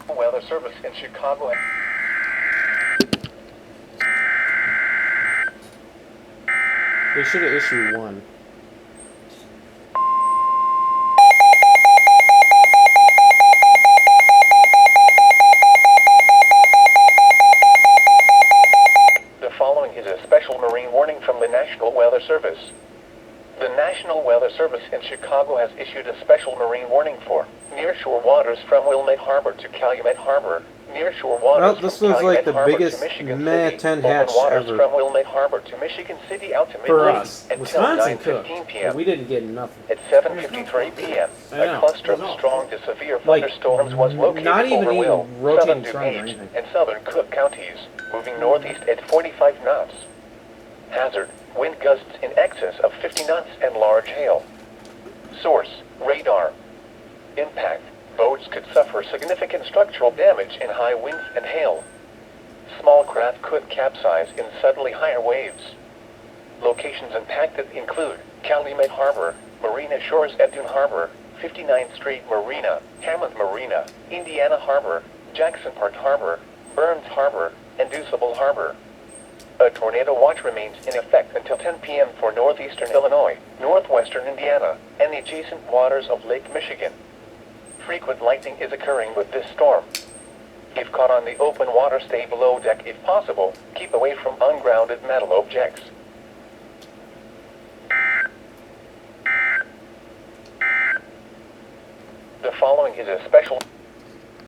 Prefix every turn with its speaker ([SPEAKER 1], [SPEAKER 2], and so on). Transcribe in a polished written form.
[SPEAKER 1] Weather Service in Chicago.
[SPEAKER 2] They should have issued one.
[SPEAKER 1] The following is a special marine warning from the National Weather Service. The National Weather Service in Chicago has issued a special marine warning for nearshore waters from Wilmette Harbor to Calumet Harbor. Nearshore waters
[SPEAKER 2] Well, this
[SPEAKER 1] from
[SPEAKER 2] was like
[SPEAKER 1] Calumet
[SPEAKER 2] the
[SPEAKER 1] Harbor
[SPEAKER 2] biggest
[SPEAKER 1] to Michigan
[SPEAKER 2] meh
[SPEAKER 1] City.
[SPEAKER 2] 10
[SPEAKER 1] Open
[SPEAKER 2] hatch
[SPEAKER 1] waters
[SPEAKER 2] ever.
[SPEAKER 1] from Wilmette Harbor to Michigan City out to
[SPEAKER 2] For
[SPEAKER 1] Midland
[SPEAKER 2] us.
[SPEAKER 1] until
[SPEAKER 2] Wisconsin
[SPEAKER 1] 9:15
[SPEAKER 2] cooked.
[SPEAKER 1] p.m.
[SPEAKER 2] We didn't get nothing.
[SPEAKER 1] At 7:53 p.m.,
[SPEAKER 2] I
[SPEAKER 1] a
[SPEAKER 2] know.
[SPEAKER 1] cluster of strong to severe
[SPEAKER 2] Like,
[SPEAKER 1] thunderstorms was located
[SPEAKER 2] not even
[SPEAKER 1] over Will,
[SPEAKER 2] rotating
[SPEAKER 1] southern
[SPEAKER 2] sun or
[SPEAKER 1] DuPage,
[SPEAKER 2] anything.
[SPEAKER 1] and southern Cook counties, moving northeast at 45 knots. Hazard, wind gusts in excess of 50 knots and large hail. Source, radar. Impact, boats could suffer significant structural damage in high winds and hail. Small craft could capsize in suddenly higher waves. Locations impacted include Calumet Harbor, Marina Shores at Dune Harbor, 59th Street Marina, Hammond Marina, Indiana Harbor, Jackson Park Harbor, Burns Harbor, and Deuceable Harbor. A tornado watch remains in effect until 10 p.m. for northeastern Illinois, northwestern Indiana, and the adjacent waters of Lake Michigan. Frequent lightning is occurring with this storm. If caught on the open water, stay below deck if possible. Keep away from ungrounded metal objects. The following is a special